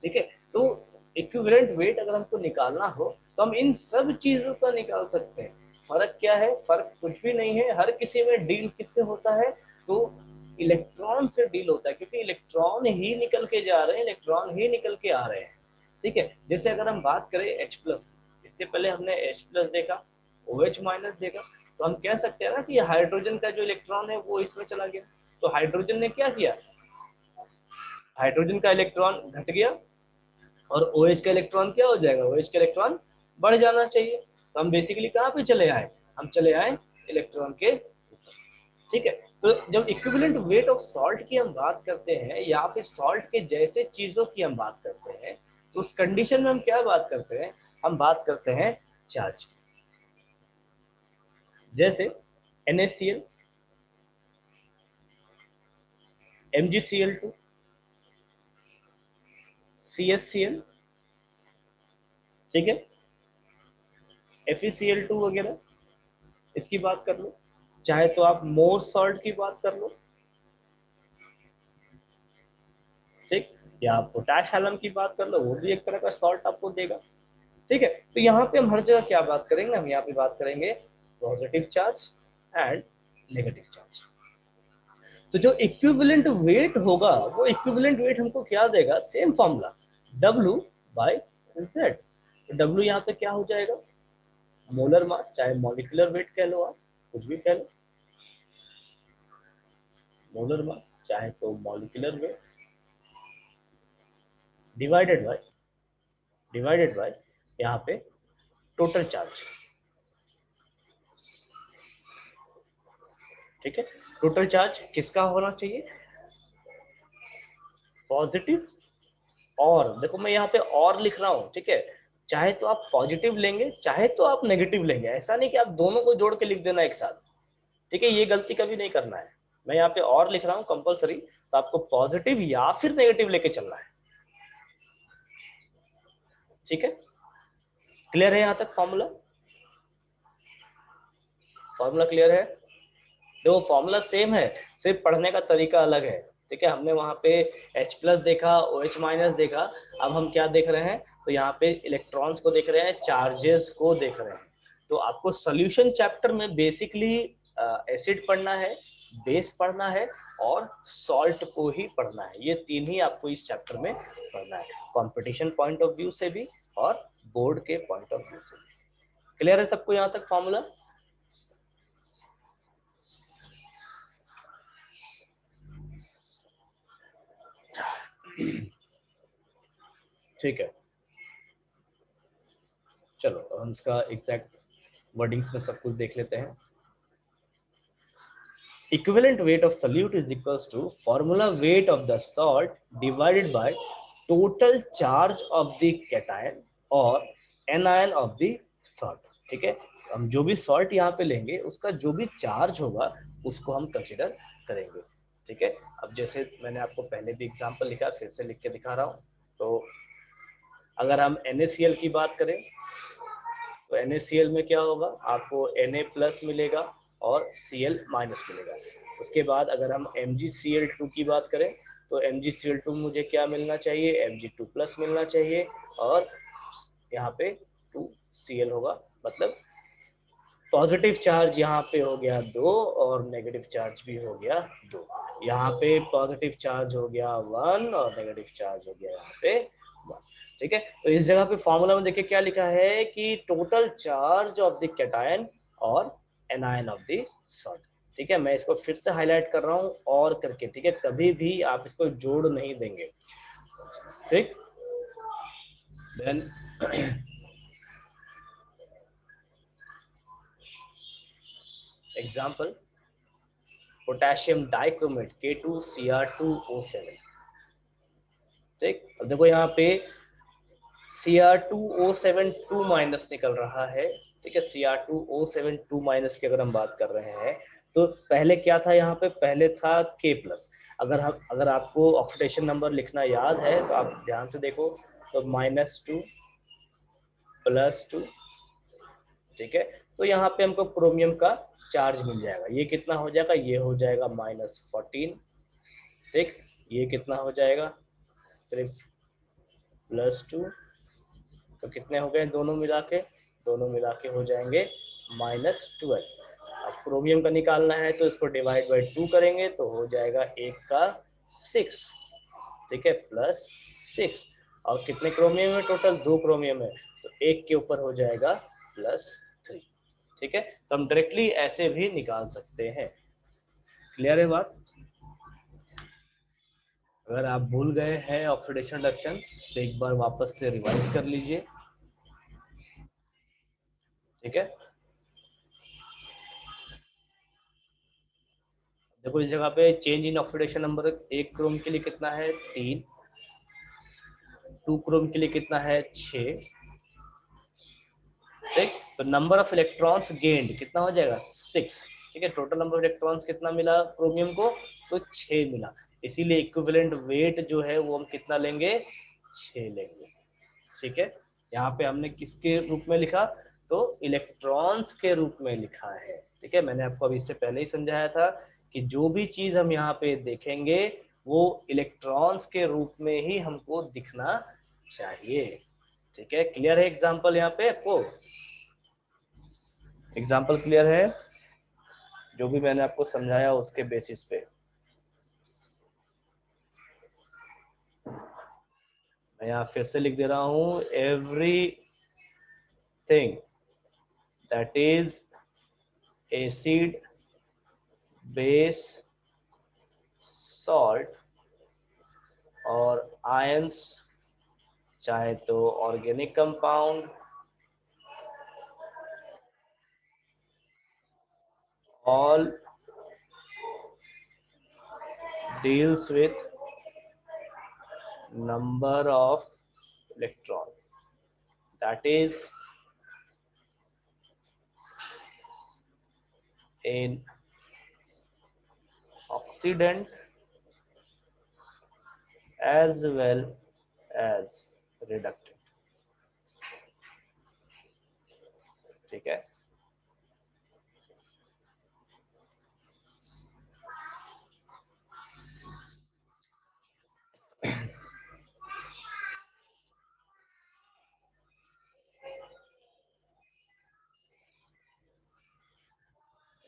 Speaker 1: ठीक है, तो इक्विवेलेंट वेट अगर हमको निकालना हो तो हम इन सब चीजों का निकाल सकते हैं। फर्क क्या है, फर्क कुछ भी नहीं है, हर किसी में डील किससे होता है, तो इलेक्ट्रॉन से डील होता है, क्योंकि इलेक्ट्रॉन ही निकल के जा रहे हैं, इलेक्ट्रॉन ही निकल के आ रहे हैं। ठीक है, जैसे अगर हम बात करें H+, इससे पहले हमने H+ देखा, OH- देखा, तो हम कह सकते हैं ना कि हाइड्रोजन का जो इलेक्ट्रॉन है वो इसमें चला गया, तो हाइड्रोजन ने क्या किया, हाइड्रोजन का इलेक्ट्रॉन घट गया और OH का इलेक्ट्रॉन क्या हो जाएगा, OH का इलेक्ट्रॉन बढ़ जाना चाहिए। तो हम बेसिकली कहाँ पे चले आए, हम चले आए इलेक्ट्रॉन के ऊपर। ठीक है, तो जब इक्विवेलेंट वेट ऑफ सॉल्ट की हम बात करते हैं या फिर सॉल्ट के जैसे चीजों की हम बात करते हैं तो उस कंडीशन में हम क्या बात करते हैं, हम बात करते हैं चार्ज की। जैसे NaCl, MgCl2, CSCl, ठीक है, FeCl2 वगैरह, इसकी बात कर लो, चाहे तो आप मोर सॉल्ट की बात कर लो, ठीक, या आप पोटैश एलम की बात कर लो, वो भी एक तरह का सॉल्ट आपको देगा। ठीक है, तो यहाँ पे हम हर जगह क्या बात करेंगे, हम यहाँ पे बात करेंगे positive charge and negative charge. तो जो इक्विवेलेंट वेट होगा वो इक्विवेलेंट वेट हमको क्या देगा, सेम फॉर्मूला W/Z। तो W यहाँ पे क्या हो जाएगा, मोलर मास, चाहे मॉलिक्यूलर वेट कह लो, आप कुछ भी कह लो, मोलर मास चाहे तो मॉलिक्यूलर वेट, डिवाइडेड बाय यहाँ पे टोटल चार्ज। ठीक है, टोटल चार्ज किसका होना चाहिए, पॉजिटिव, और देखो मैं यहाँ पे और लिख रहा हूँ, ठीक है, चाहे तो आप पॉजिटिव लेंगे चाहे तो आप नेगेटिव लेंगे, ऐसा नहीं कि आप दोनों को जोड़ के लिख देना एक साथ। ठीक है, ये गलती कभी नहीं करना है। मैं यहाँ पे और लिख रहा हूँ कंपलसरी, तो आपको पॉजिटिव या फिर नेगेटिव लेके चलना है। ठीक है, क्लियर है यहाँ तक फॉर्मूला, फॉर्मूला क्लियर है? देखो फॉर्मूला सेम है, सिर्फ पढ़ने का तरीका अलग है। ठीक है, हमने वहां पे H प्लस देखा, OH माइनस देखा, अब हम क्या देख रहे हैं, तो यहाँ पे इलेक्ट्रॉन्स को देख रहे हैं, चार्जेस को देख रहे हैं। तो आपको सोल्यूशन चैप्टर में बेसिकली एसिड पढ़ना है, बेस पढ़ना है और सॉल्ट को ही पढ़ना है। ये तीन ही आपको इस चैप्टर में पढ़ना है, कंपटीशन पॉइंट ऑफ व्यू से भी और बोर्ड के पॉइंट ऑफ व्यू से भी। क्लियर है सबको यहाँ तक फॉर्मूला? ठीक है, चलो हम इसका एग्जैक्ट वर्डिंग्स में सब कुछ देख लेते हैं। Equivalent weight of solute is equals to formula weight of the salt divided by total charge of the cation और anion of the salt। ठीक है, हम जो भी सॉल्ट यहाँ पे लेंगे उसका जो भी चार्ज होगा उसको हम कंसिडर करेंगे। ठीक है, अब जैसे मैंने आपको पहले भी एग्जांपल लिखा, फिर से लिख के दिखा रहा हूँ। तो अगर हम NaCl की बात करें तो NaCl में क्या होगा, आपको Na प्लस मिलेगा और Cl माइनस मिलेगा। उसके बाद अगर हम MgCl2 की बात करें तो MgCl2 मुझे क्या मिलना चाहिए, Mg2 प्लस मिलना चाहिए और यहाँ पे 2Cl होगा, मतलब पॉजिटिव चार्ज यहाँ पे हो गया 2 और नेगेटिव चार्ज भी हो गया 2। यहाँ पे पॉजिटिव चार्ज हो गया 1 और नेगेटिव चार्ज हो गया यहाँ पे 1। ठीक है, तो इस जगह पे फॉर्मूला में देखिए क्या लिखा है कि total charge of the cation और एनायन ऑफ द सॉल्ट। ठीक है, मैं इसको फिर से हाईलाइट कर रहा हूँ और करके, ठीक है, कभी भी आप इसको जोड़ नहीं देंगे। ठीक, then example potassium dichromate K2Cr2O7। ठीक, अब देखो यहाँ पे Cr2O7 2 माइनस निकल रहा है। ठीक है, Cr2O7 2 माइनस की अगर हम बात कर रहे हैं तो पहले क्या था, यहाँ पे पहले था K प्लस। अगर आपको ऑक्सीडेशन नंबर लिखना याद है तो आप ध्यान से देखो, तो -2 +2। ठीक है, तो यहाँ पे हमको क्रोमियम का चार्ज मिल जाएगा, ये कितना हो जाएगा, ये हो जाएगा -14। ठीक, ये कितना हो जाएगा, सिर्फ +2, तो कितने हो गए दोनों मिला के, दोनों मिला के हो जाएंगे -12। अब क्रोमियम का निकालना है तो इसको डिवाइड बाई 2 करेंगे तो हो जाएगा 1 का 6। ठीक है, +6। और कितने क्रोमियम है, टोटल 2 क्रोमियम है, तो 1 के ऊपर हो जाएगा +3। ठीक है, तो हम डायरेक्टली ऐसे भी निकाल सकते हैं। क्लियर है बात? अगर आप भूल गए हैं ऑक्सीडेशन रिडक्शन तो एक बार वापस से रिवाइज कर लीजिए। ठीक है, देखो इस जगह पे change in oxidation number 1 Chrome के लिए कितना है 3, 2 क्रोम के लिए कितना है 6। ठीक, तो नंबर ऑफ इलेक्ट्रॉन्स गेन्ड कितना हो जाएगा 6। ठीक है, टोटल नंबर ऑफ इलेक्ट्रॉन्स कितना मिला क्रोमियम को, तो 6 मिला। इसीलिए इक्विवेलेंट वेट जो है वो हम कितना लेंगे, 6 लेंगे। ठीक है, यहाँ पे हमने किसके रूप में लिखा, तो इलेक्ट्रॉन्स के रूप में लिखा है। ठीक है, मैंने आपको अभी इससे पहले ही समझाया था कि जो भी चीज हम यहाँ पे देखेंगे वो इलेक्ट्रॉन्स के रूप में ही हमको दिखना चाहिए। ठीक है, क्लियर है एग्जाम्पल यहाँ पे आपको? एग्जाम्पल क्लियर है जो भी मैंने आपको समझाया उसके बेसिस पे? मैं यहाँ फिर से लिख दे रहा हूँ, every thing that is acid base salt और आयंस, चाहे तो organic compound all deals with number of electron, that is in oxidant as well as reductant। ठीक है,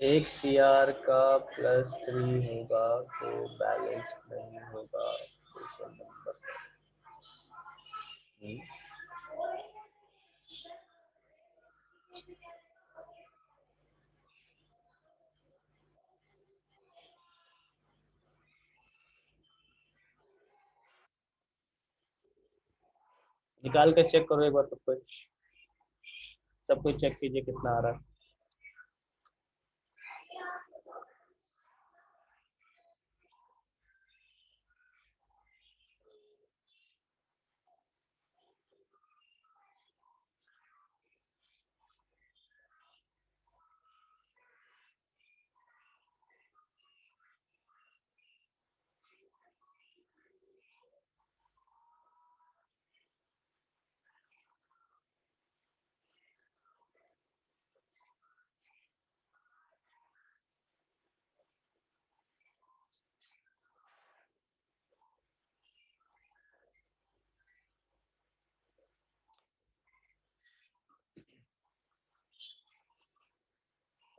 Speaker 1: एक सीआर का +3 होगा तो बैलेंस नहीं होगा क्वेश्चन नंबर। निकाल के चेक करो एक बार सब कोई चेक कीजिए कितना आ रहा है।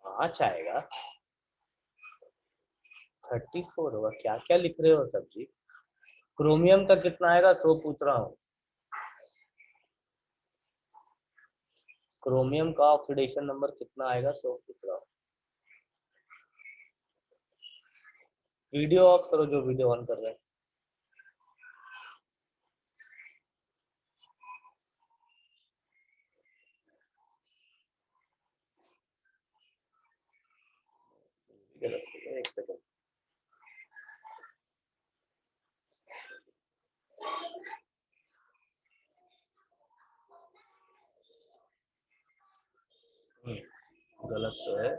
Speaker 1: पाँच आएगा, 34 होगा, क्या क्या लिख रहे हो सर जी। क्रोमियम का कितना आएगा 100 पूछ रहा हूँ। क्रोमियम का ऑक्सीडेशन नंबर कितना आएगा 100 पूछ रहा हूँ। वीडियो ऑफ करो जो वीडियो ऑन कर रहे हैं। एक सेकंड। गलत तो है,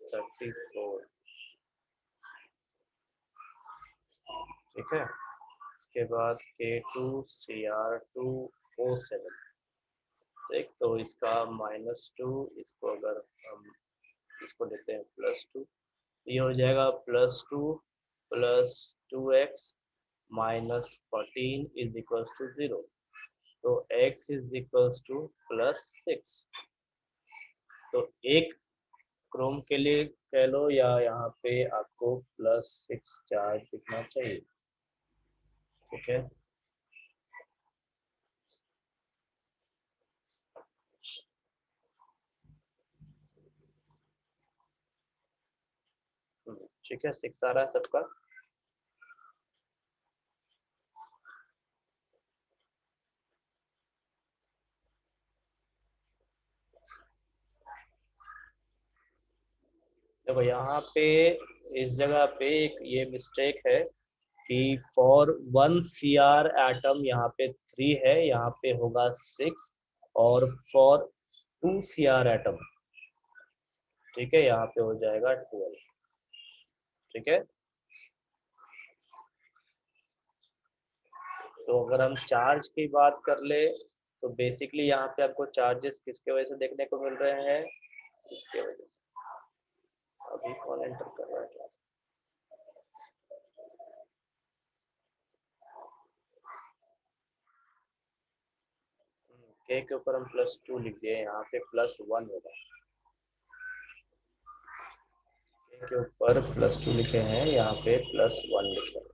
Speaker 1: 34। ठीक है, इसके बाद K2Cr2O7। ठीक, तो इसका -2, इसको अगर हम इसको लेते हैं +2, ये हो जाएगा +2 + 2x -14 = 0। तो x = +6। तो एक क्रोम के लिए कह लो या यहाँ पे आपको +6 चार्ज दिखना चाहिए। ठीक है, ठीक है, 6 आ रहा है सबका। देखो यहाँ पे इस जगह पे एक ये मिस्टेक है कि फॉर 1 सीआर एटम यहाँ पे 3 है, यहाँ पे होगा 6, और फॉर 2 सीआर एटम, ठीक है, यहाँ पे हो जाएगा 12। ठीक है, तो अगर हम चार्ज की बात कर ले तो बेसिकली यहाँ पे आपको चार्जेस किसके वजह से देखने को मिल रहे हैं, इसके वजह से। अभी कौन एंटर कर रहा है क्लास? के ऊपर हम +2 लिख दिए, यहाँ पे +1 होगा। के ऊपर +2 लिखे हैं, यहाँ पे +1 लिखे हैं।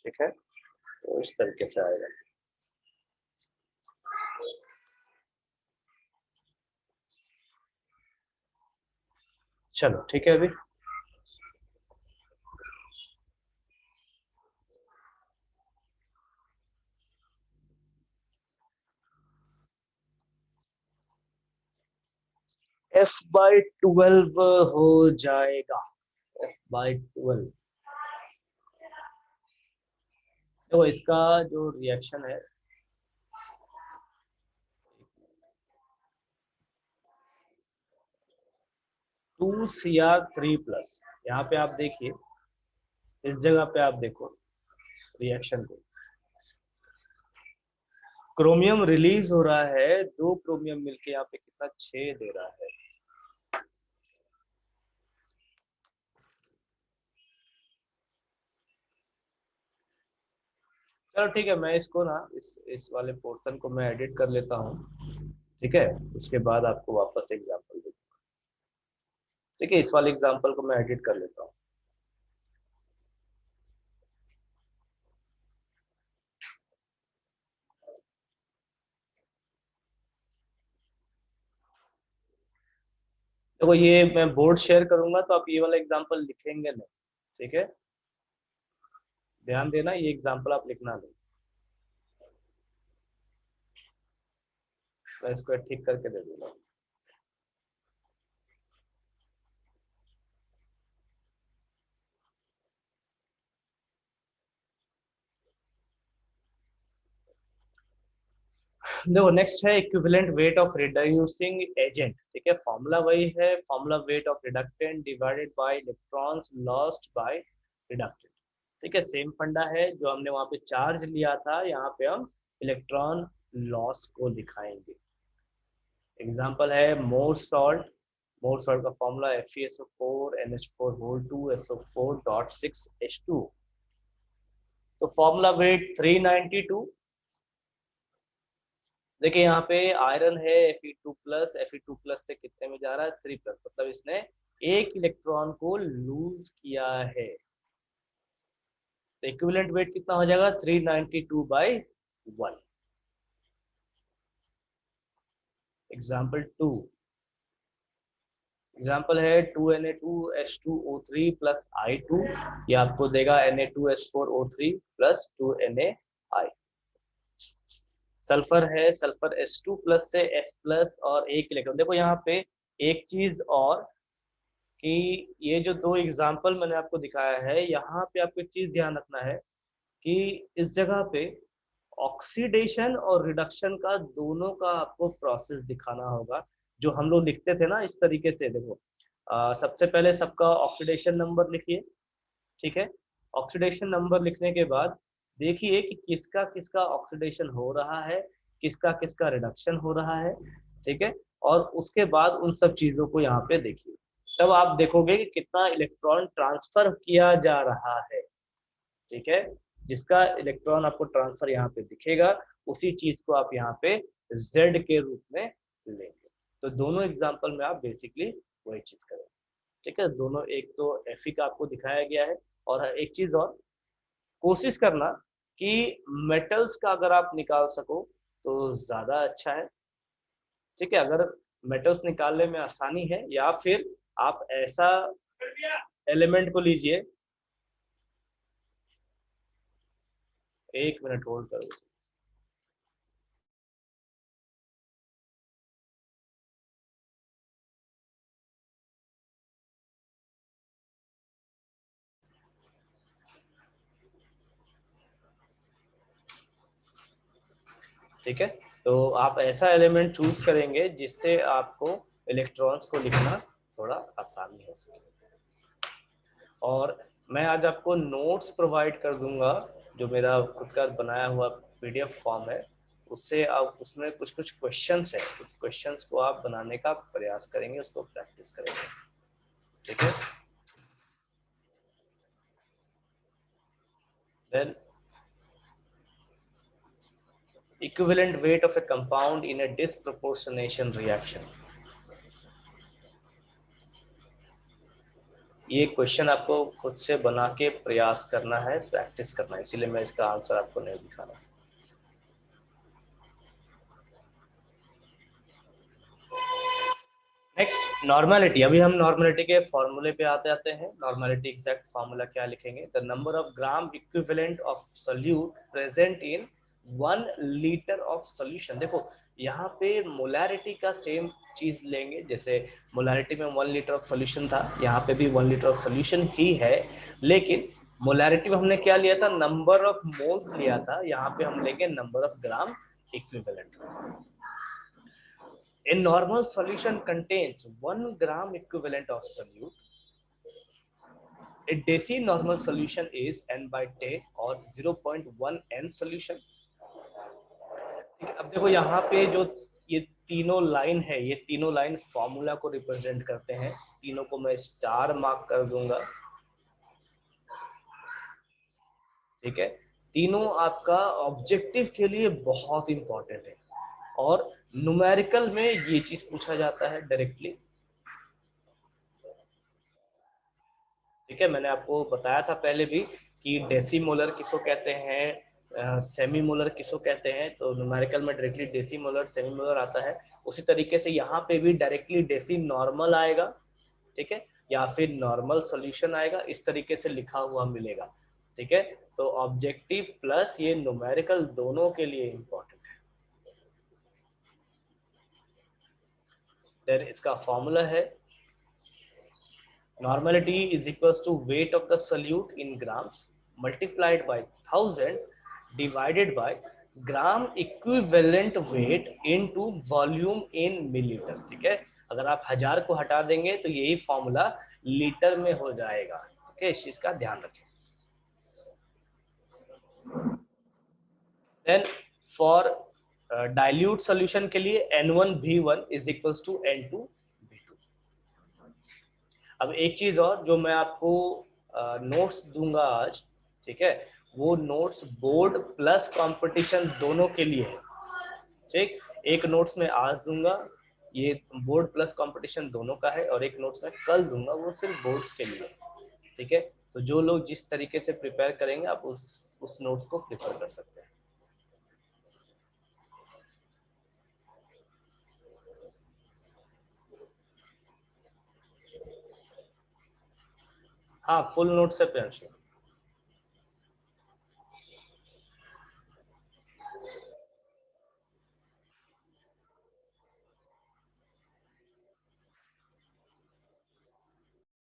Speaker 1: ठीक है, तो इस तरीके से आएगा। चलो ठीक है, अभी F/12 हो जाएगा। F/12। तो इसका जो रिएक्शन है, 2Cr3+, यहाँ पे आप देखिए, इस जगह पे आप देखो रिएक्शन को, क्रोमियम रिलीज हो रहा है, 2 क्रोमियम मिलके यहाँ पे कितना 6 दे रहा है। चलो ठीक है, मैं इसको ना इस वाले पोर्शन को मैं एडिट कर लेता हूँ। ठीक है, उसके बाद आपको वापस एग्जाम्पल दे। ठीक है, इस वाले एग्जाम्पल को मैं एडिट कर लेता हूँ। देखो ये मैं बोर्ड शेयर करूंगा तो आप ये वाला एग्जाम्पल लिखेंगे नहीं। ठीक है, ध्यान देना, ये एग्जाम्पल आप लिखना नहीं। मैं इसको ठीक करके दे दूंगा। देखो नेक्स्ट है equivalent weight of reducing agent. ठीक है, फॉर्मूला वही है, formula weight of reductant divided by electrons lost by reductant. ठीक है, सेम फंडा है जो हमने वहां पे चार्ज लिया था, यहाँ पे हम इलेक्ट्रॉन लॉस को दिखाएंगे। एग्जांपल है मोर सॉल्ट। मोर सॉल्ट का फॉर्मूला FeSO4 NH4 2SO4.6H2। तो फॉर्मूला वेट 392। देखिए यहाँ पे आयरन है Fe2+, Fe2+ से कितने में जा रहा है 3+, मतलब इसने एक इलेक्ट्रॉन को लूज किया है। तो इक्विवेलेंट वेट कितना हो जाएगा 392/1। एग्जाम्पल 2। एग्जाम्पल है 2Na2H2O3 प्लस I2। ये आपको देगा Na2H4O3 प्लस 2Na। सल्फर है, सल्फर H2+ से H+ और एक इलेक्ट्रॉन। देखो यहाँ पे एक चीज और कि ये जो दो एग्जाम्पल मैंने आपको दिखाया है, यहाँ पे आपको एक चीज ध्यान रखना है कि इस जगह पे ऑक्सीडेशन और रिडक्शन का दोनों का आपको प्रोसेस दिखाना होगा। जो हम लोग लिखते थे ना इस तरीके से, देखो सबसे पहले सबका ऑक्सीडेशन नंबर लिखिए। ठीक है, ऑक्सीडेशन नंबर लिखने के बाद देखिए कि किसका किसका ऑक्सीडेशन हो रहा है, किसका किसका रिडक्शन हो रहा है। ठीक है, और उसके बाद उन सब चीजों को यहाँ पे देखिए, तब आप देखोगे कि कितना इलेक्ट्रॉन ट्रांसफर किया जा रहा है। ठीक है, जिसका इलेक्ट्रॉन आपको ट्रांसफर यहाँ पे दिखेगा, उसी चीज को आप यहाँ पे Z के रूप में लेंगे। तो दोनों एग्जाम्पल में आप बेसिकली वही चीज करेंगे। ठीक है, दोनों, एक तो Fe का आपको दिखाया गया है, और एक चीज और, कोशिश करना कि मेटल्स का अगर आप निकाल सको तो ज्यादा अच्छा है। ठीक है, अगर मेटल्स निकालने में आसानी है, या फिर आप ऐसा एलिमेंट को लीजिए। 1 मिनट होल्ड करो। ठीक है, तो आप ऐसा एलिमेंट चूज करेंगे जिससे आपको इलेक्ट्रॉन्स को लिखना थोड़ा आसानी हो सके। और मैं आज आपको नोट्स प्रोवाइड कर दूंगा, जो मेरा खुद का बनाया हुआ PDF फॉर्म है, उससे आप, उसमें कुछ कुछ क्वेश्चंस है, उस क्वेश्चंस को आप बनाने का प्रयास करेंगे, उसको प्रैक्टिस करेंगे। ठीक है, then equivalent weight of a compound in a disproportionation reaction। ये क्वेश्चन आपको खुद से बना के प्रयास करना है, प्रैक्टिस करना है, इसीलिए मैं इसका आंसर आपको नहीं दिखा रहा। Next normality. अभी हम नॉर्मेलिटी के फॉर्मूले पे आते आते हैं। नॉर्मेलिटी एग्जैक्ट फॉर्मूला क्या लिखेंगे, the number of gram equivalent of solute present in 1 litre of solution. देखो यहाँ पे मोलैरिटी का सेम चीज लेंगे, जैसे मोलैरिटी में 1 लीटर ऑफ सोल्यूशन था, यहाँ पे भी 1 लीटर ऑफ सोल्यूशन ही है, लेकिन मोलैरिटी में हमने क्या लिया था, नंबर ऑफ मोल्स लिया था, यहाँ पे हम लेंगे number of gram equivalent. A normal solution contains 1 gram equivalent of solute. A deci normal solution is n by 10 और 0.1 n solution। ठीक है, अब देखो यहाँ पे जो ये तीनों लाइन है, ये तीनों लाइन फॉर्मूला को रिप्रेजेंट करते हैं, तीनों को मैं स्टार मार्क कर दूंगा। ठीक है, तीनों आपका ऑब्जेक्टिव के लिए बहुत इंपॉर्टेंट है, और न्यूमेरिकल में ये चीज पूछा जाता है डायरेक्टली। ठीक है, मैंने आपको बताया था पहले भी कि डेसीमोलर किसको कहते हैं, सेमी मोलर किसको कहते हैं। तो न्यूमेरिकल में डायरेक्टली डेसीमोलर सेमी मोलर आता है। उसी तरीके से यहाँ पे भी डायरेक्टली डेसी नॉर्मल आएगा, ठीक है, या फिर नॉर्मल सॉल्यूशन आएगा, इस तरीके से लिखा हुआ मिलेगा। ठीक है, तो ऑब्जेक्टिव प्लस ये न्यूमेरिकल दोनों के लिए इंपॉर्टेंट है। देन इसका फॉर्मूला है normality is equals to weight of the solute in grams multiplied by 1000 divided by gram equivalent weight into volume in millilitre. ठीक है, अगर आप 1000 को हटा देंगे तो यही फॉर्मूला लीटर में हो जाएगा। ओके, इस चीज का ध्यान रखें। देन फॉर डाइल्यूट सॉल्यूशन के लिए N1V1 is equals to N2V2। अब एक चीज और जो मैं आपको नोट्स दूंगा आज, ठीक है, वो नोट्स बोर्ड प्लस कंपटीशन दोनों के लिए है। ठीक, एक नोट्स में आज दूंगा, ये बोर्ड प्लस कंपटीशन दोनों का है, और एक नोट्स में कल दूंगा, वो सिर्फ बोर्ड्स के लिए। ठीक है, तो जो लोग जिस तरीके से प्रिपेयर करेंगे आप उस नोट्स को प्रिफर कर सकते हैं। हाँ, फुल नोट्स है प्रियांशु।